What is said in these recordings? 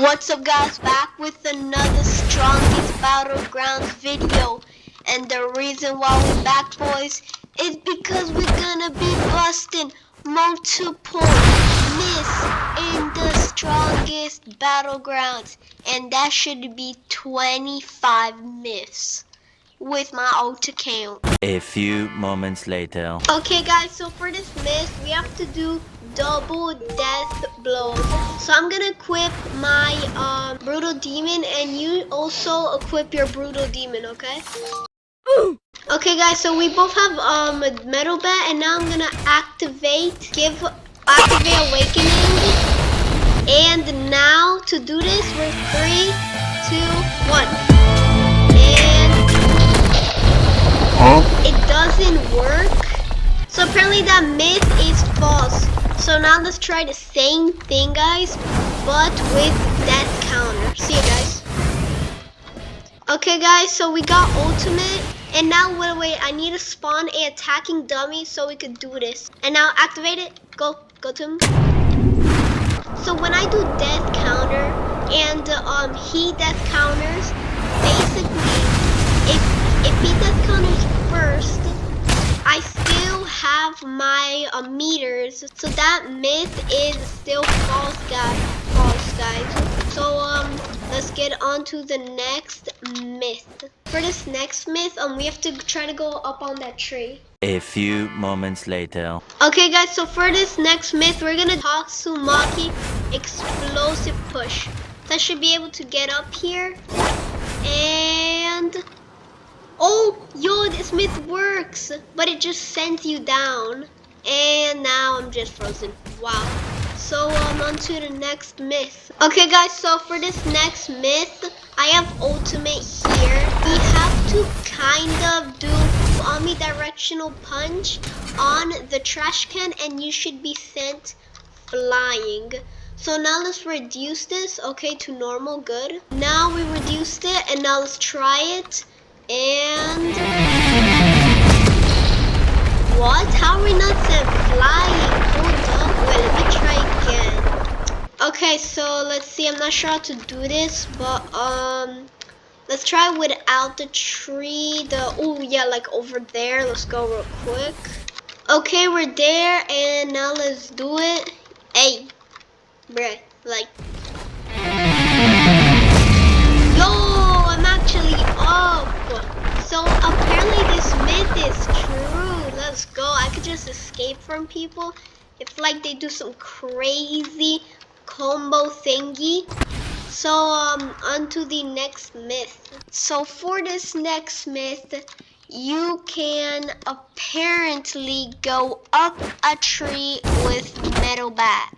What's up guys, back with another strongest battlegrounds video. And the reason why we're back, boys, is because we're gonna be busting multiple myths in the strongest battlegrounds. And that should be 25 myths with my ult account. A few moments later. Okay guys, so for this myth, we have to do double death blows. So I'm gonna equip my brutal demon, and you also equip your brutal demon, okay? Okay guys, so we both have a metal bat, and now I'm gonna activate awakening. And now to do this, we're 3, 2, 1. It doesn't work. So apparently that myth is false. So now let's try the same thing, guys, but with death counter. See you guys. Okay guys, so we got ultimate, and now wait, I need to spawn a attacking dummy so we could do this. And now activate it. Go to him. So when I do death counter and he death counters, basically if he death counters first, I still have my meters, so that myth is still false, guys. So let's get on to the next myth. For this next myth, we have to try to go up on that tree. A few moments later. Okay guys, so for this next myth, we're gonna Tatsumaki explosive push. So I should be able to get up here, and oh, yo, this myth works, but it just sends you down. And now I'm just frozen. Wow. So on to the next myth. Okay guys, so for this next myth, I have ultimate here. We have to kind of do omnidirectional punch on the trash can, and you should be sent flying. So now let's reduce this, okay, to normal. Good. Now we reduced it, and now let's try it. And what? How are we not sent flying? Hold up. Wait, let me try again. Okay, so let's see. I'm not sure how to do this, but let's try without the tree. Oh yeah, like over there. Let's go real quick. Okay, we're there, and now let's do it. Hey, bruh, like. Yo, I'm actually up. So apparently this myth is true. Let's go. I could just escape from people if like they do some crazy combo thingy. So on to the next myth. So for this next myth, you can apparently go up a tree with metal bat.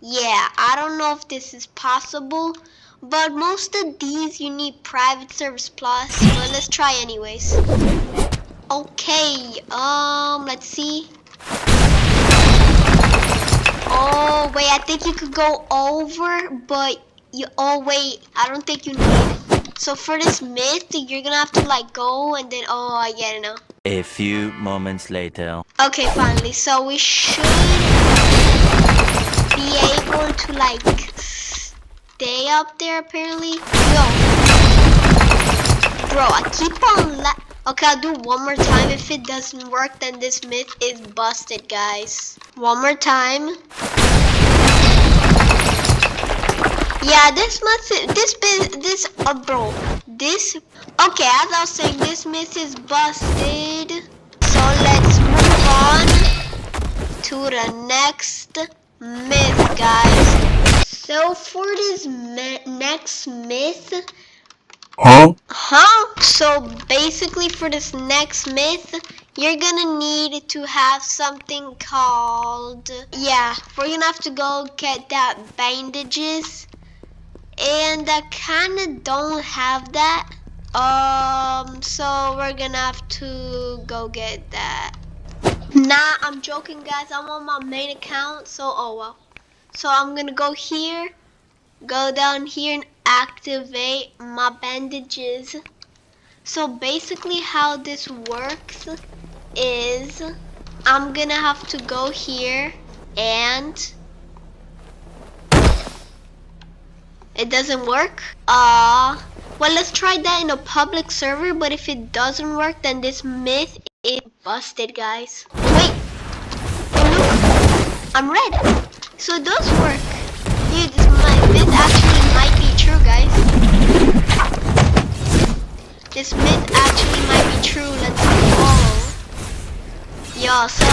Yeah, I don't know if this is possible, but most of these you need private service plus, but let's try anyways. Okay, let's see. Oh wait, I think you could go over, but oh wait, I don't think you need it. So for this myth, you're gonna have to like go, and then I get it now. A few moments later. Okay, finally. So we should be able to like stay up there apparently. Yo, bro, I keep on okay, I'll do one more time. If it doesn't work, then this myth is busted, guys. One more time. Yeah, bro, okay, as I was saying, this myth is busted. So let's move on to the next myth, guys. So for this next myth, so basically for this next myth, you're gonna need to have something called, we're gonna have to go get that bandages, and I kinda don't have that, so we're gonna have to go get that. Nah, I'm joking, guys. I'm on my main account, so oh well. So I'm gonna go here, go down here, and activate my bandages. So basically how this works is I'm gonna have to go here and It doesn't work? Well, let's try that in a public server, but if it doesn't work, then this myth is busted, guys. Wait! Oh, look! I'm red! So it does work. Dude, myth actually might be true, guys. This myth actually might be true. Let's go. Yo, so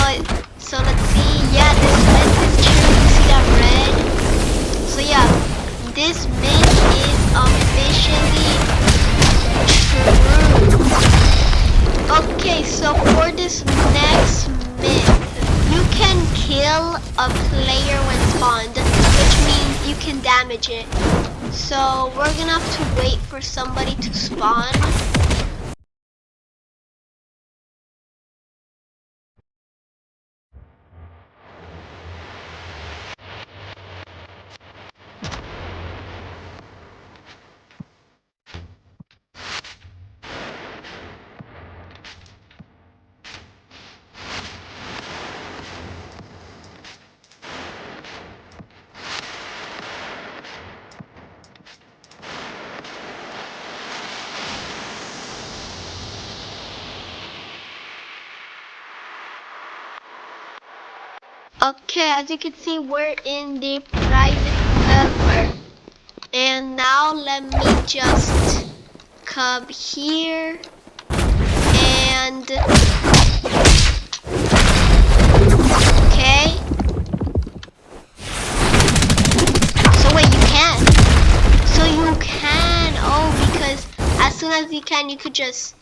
let's see. Yeah, this myth is true. You see that red? So yeah, this myth is officially true. Okay, so for this next myth, you can kill a player when spawned, which means you can damage it. So we're gonna have to wait for somebody to spawn. Okay, as you can see, we're in the private server. And now let me just come here and okay. So wait, you can. So you can. Oh, because as soon as you can, you could just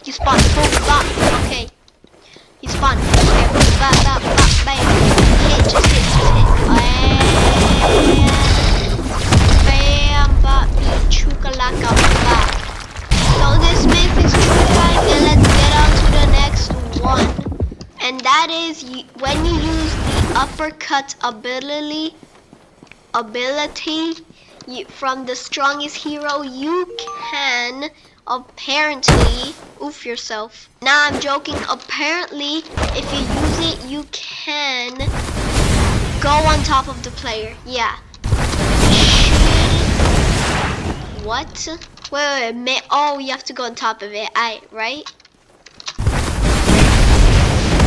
spawn. Boom, bop. Okay. You spawn. Okay. Boom, bop, bop, bop, bam. Hit. And bam, bop, chukalaka, bop. So this myth is true, guys, and let's get on to the next one. And that is when you use the uppercut ability from the strongest hero, you can apparently oof yourself. Nah, I'm joking. Apparently, if you use it, you can go on top of the player. Yeah. What? Wait. Oh, you have to go on top of it. Right?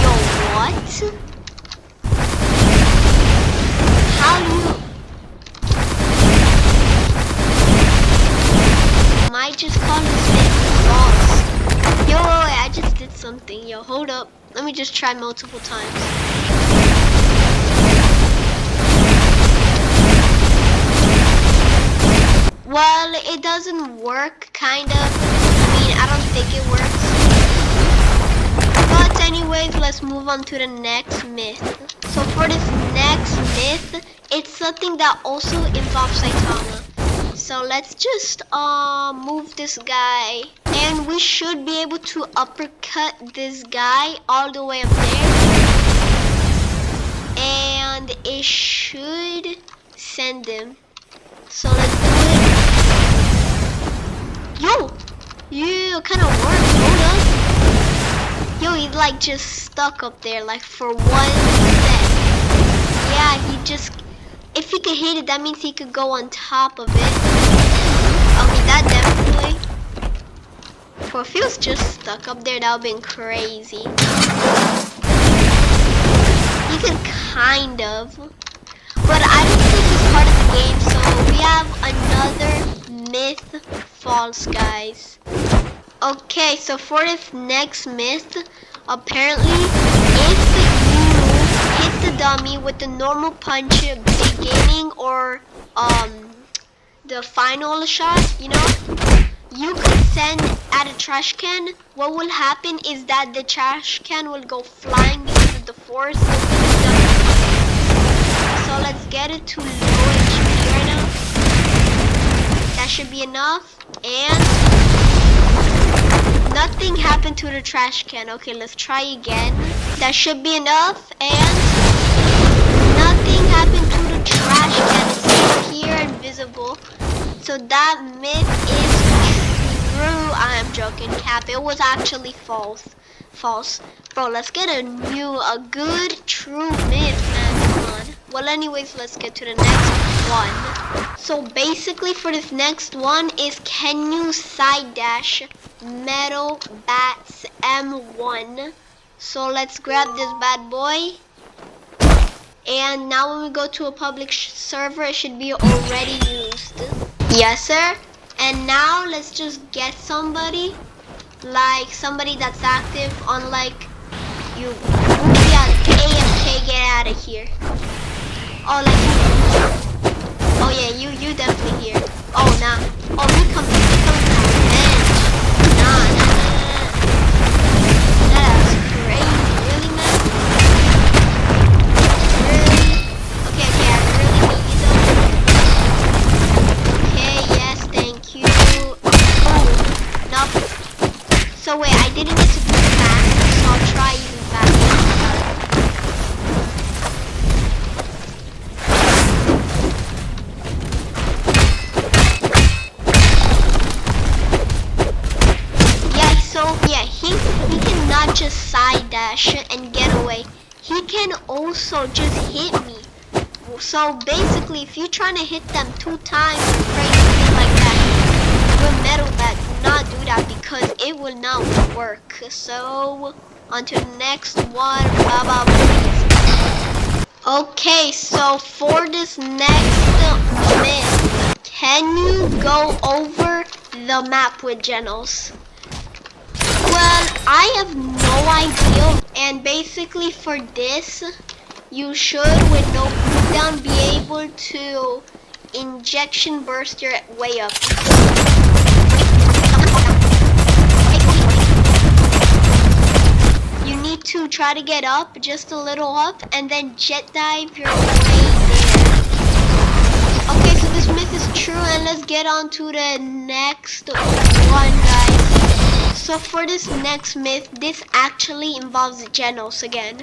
Yo, what? How do you? Might just call this myth false. Yo, wait, I just did something. Yo, hold up. Let me just try multiple times. Well, it doesn't work, kind of. I mean, I don't think it works. But anyways, let's move on to the next myth. So for this next myth, it's something that also involves Saitama. So let's just move this guy. And we should be able to uppercut this guy all the way up there. And it should send him. So let's do it. Yo! Yeah, kind of worked. Hold up. Yo, he's like just stuck up there like for 1 set. Yeah, he just... If he could hit it, that means he could go on top of it. Okay, that definitely... Well, if he was just stuck up there, that would have been crazy. You could kind of. But I don't think it's part of the game, so we have another myth false, guys. Okay, so for this next myth, apparently, if you hit the dummy with the normal punch beginning or the final shot, you know, you could send at a trash can. What will happen is that the trash can will go flying because of the force. So let's get it to low HP right now. That should be enough. And nothing happened to the trash can. Okay, let's try again. That should be enough. And nothing happened to the trash can. It's still here, invisible. So that myth is true. I am joking, Cap. It was actually false. Bro, let's get a good, true myth, man. Come on. Well, anyways, let's get to the next one. So basically for this next one is, can you side dash metal bats M1? So let's grab this bad boy. And now when we go to a public server, it should be already used. Yes, sir. And now let's just get somebody, like somebody that's active on like you. Yeah, AFK, get out of here. Oh, like you. Oh yeah, you definitely here. Oh nah. Oh, he coming from bench. Nah. That's crazy. Really, man? Really? Okay, I really need you though. Okay, yes, thank you. Oh, nope. So wait, I didn't get to do it fast, so I'll try even faster. Yeah, he cannot just side dash and get away. He can also just hit me. So basically, if you're trying to hit them 2 times or crazy like that, with metal bat, do not do that because it will not work. So on to the next one. Baba, please. Okay, so for this next myth, can you go over the map with Genos? Well, I have no idea, and basically for this, you should, with no cooldown, be able to injection burst your way up. You need to try to get up, just a little up, and then jet dive your way there. Okay, so this myth is true, and let's get on to the next one, guys. So for this next myth, this actually involves Genos again.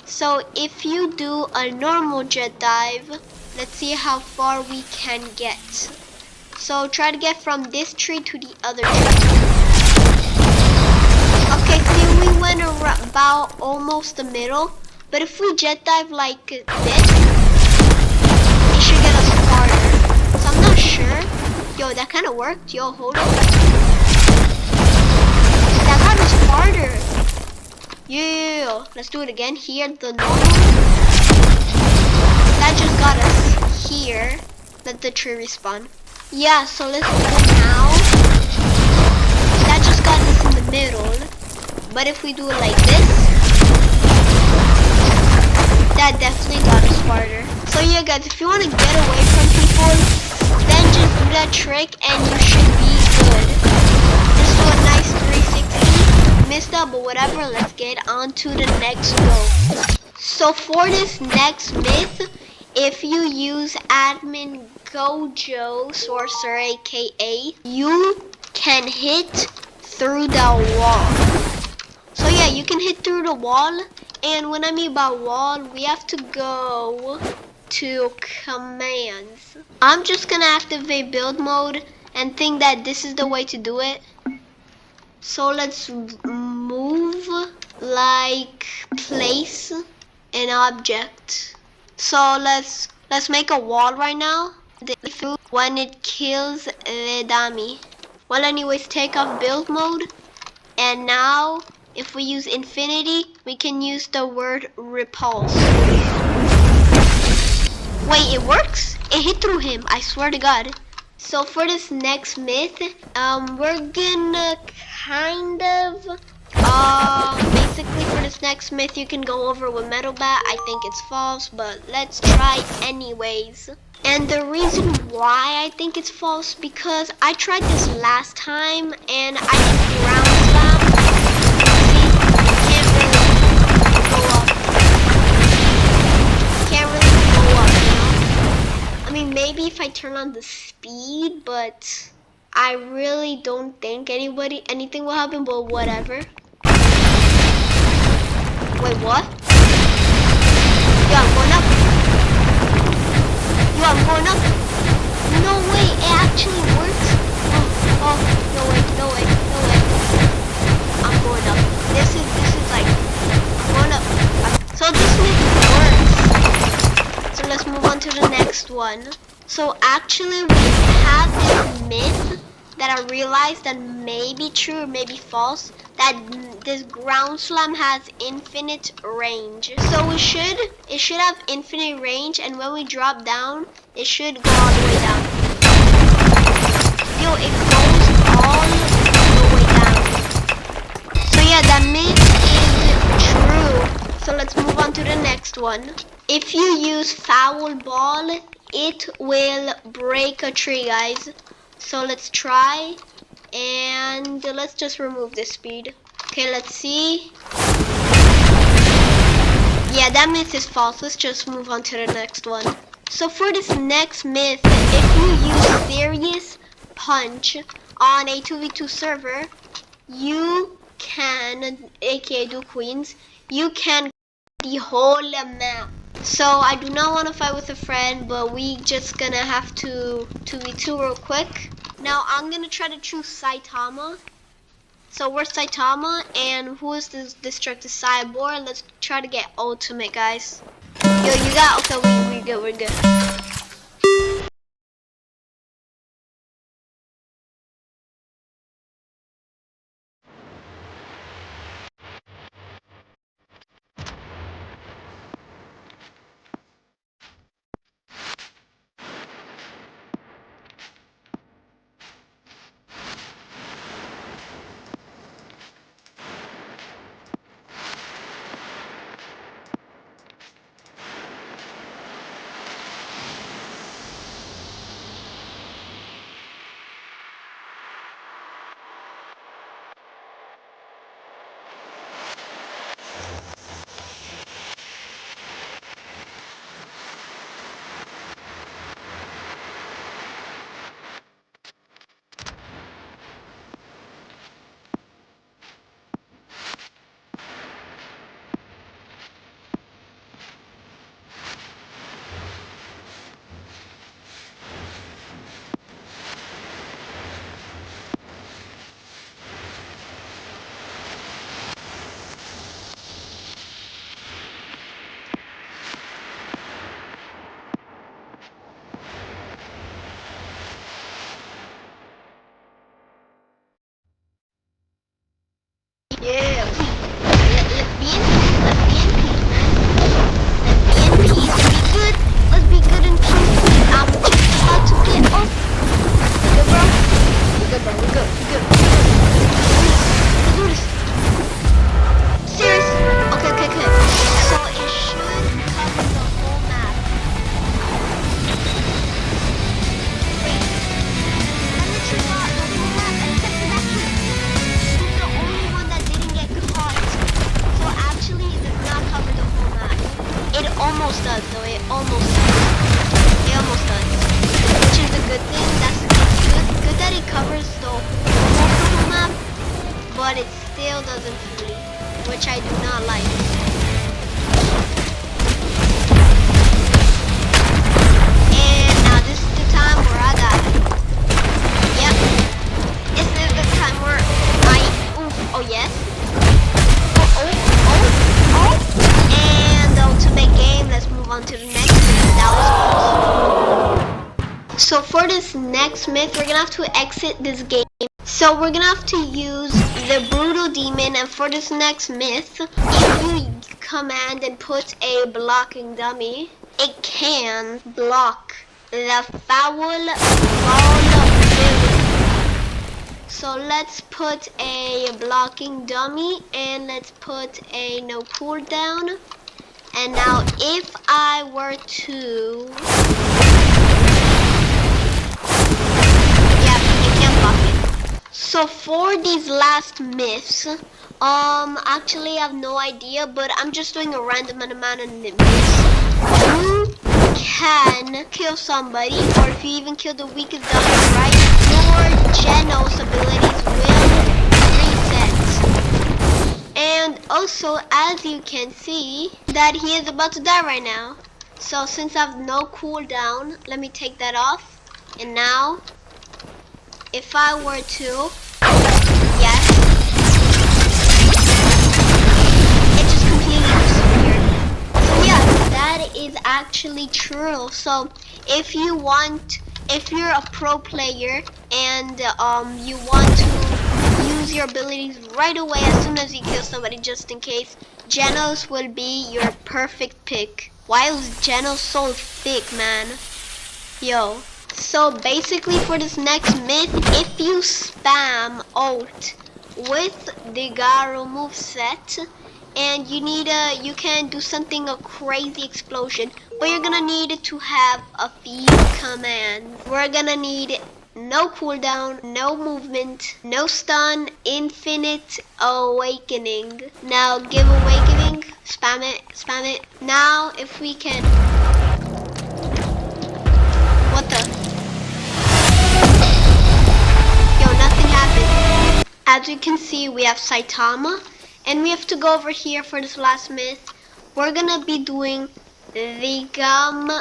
So if you do a normal jet dive, let's see how far we can get. So try to get from this tree to the other tree. Okay, see, we went about almost the middle. But if we jet dive like this, it should get us farther. So I'm not sure. Yo, that kind of worked. Yo, hold on. That got us farther. Yeah, let's do it again. Here, the normal. That just got us here. Let the tree respawn. Yeah, so let's do it now. That just got us in the middle. But if we do it like this, that definitely got us farther. So yeah, guys, if you want to get away from people, then just do that trick and you should be good. Just do a nice 360. Missed out, but whatever. Let's get on to the next go. So for this next myth, if you use admin Gojo Sorcerer, aka, you can hit through the wall. So yeah, you can hit through the wall. And when I mean by wall, we have to go to commands. I'm just gonna activate build mode and think that this is the way to do it. So let's move, like place an object. So let's make a wall right now. When it kills the dummy. Well, anyways, take off build mode. And now, if we use infinity, we can use the word repulse. Wait, it works? It hit through him, I swear to God. So for this next myth, we're gonna kind of, basically for this next myth, you can go over with metal bat. I think it's false, but let's try anyways. And the reason why I think it's false, because I tried this last time and I did ground slam. I mean, maybe if I turn on the speed, but I really don't think anything will happen, but whatever. Wait, what? Yo, I'm going up. Yo, I'm going up. No way, it actually works. Oh, no way. I'm going up. This is like, I'm going up. So this myth works. So let's to the next one. So actually we have this myth that I realized that may be true or may be false, that this ground slam has infinite range. So it should have infinite range, and when we drop down, it should go all the way down. Yo, it goes all the way down. So yeah, that myth is true. So let's move on to the next one. If you use foul ball, it will break a tree, guys. So let's try, and let's just remove this speed. Okay, let's see. Yeah, that myth is false. Let's just move on to the next one. So for this next myth, if you use serious punch on a 2v2 server, you can, aka do queens, you can the whole map. So I do not want to fight with a friend, but we just gonna have to 2v2 real quick. Now I'm gonna try to choose Saitama. So we're Saitama, and who is this destructive cyborg? Let's try to get ultimate, guys. Yo, you got, okay, we're good. Yeah, let's be in peace, let's be in peace, man. Let's be in peace and be good. Let's be good and peaceful. I'm just about to get off. Good, bro. We're good, bro. We're good. We're good. Let's do this. Serious? Okay. So it should cover the whole map. Wait. I literally got the whole map except for that kid. He's the only one that didn't get caught. So actually, it does not cover the whole map. It almost does, though. It almost does. Which is a good thing. That's good that it covers the whole map, but it still doesn't fully, which I do not like. And now this is the time where I die. Yep. This is the time where oh yes. Oh. And the ultimate game, let's move on to the next myth. That was close. So for this next myth, we're gonna have to exit this game. So we're gonna have to use the brutal demon, and for this next myth, if you command and put a blocking dummy, it can block the foul ball ability. So let's put a blocking dummy, and let's put a no cooldown. And now if I were to, yeah, it can block it. So for these last myths, actually I have no idea, but I'm just doing a random amount of myths. You can kill somebody, or if you even kill the weakest dummy, right, your Genos abilities will reset. And also, as you can see, that he is about to die right now. So since I have no cooldown, let me take that off. And now, if I were to, yes, it just completely disappeared. So yeah, that that is actually true. So if you're a pro player and you want to use your abilities right away as soon as you kill somebody, just in case, Genos will be your perfect pick. Why is Genos so thick, man? Yo. So basically for this next myth, if you spam ult with the Garo moveset, and you can do something, a crazy explosion, but you're gonna need to have a few commands. We're gonna need no cooldown, no movement, no stun, infinite awakening. Now give awakening, spam it, spam it. Now if we can, what the? Yo, nothing happened. As you can see, we have Saitama. And we have to go over here for this last myth. We're gonna be doing the Gum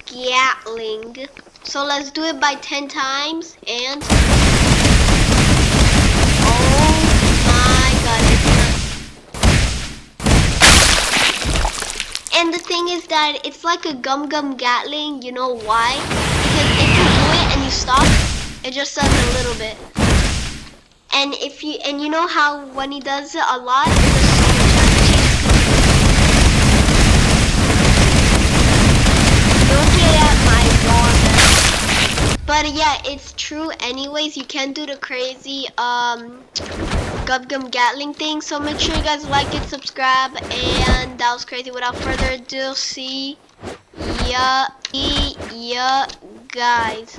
Gatling. So let's do it by 10 times and oh my god, and the thing is that it's like a Gum Gatling, you know why? Because if you do it and you stop, it just does a little bit. And you know how when he does it a lot, it does so much. Don't get at my wall. But yeah, it's true anyways. You can do the crazy Gum Gatling thing. So make sure you guys like it, subscribe, and that was crazy. Without further ado, see ya guys.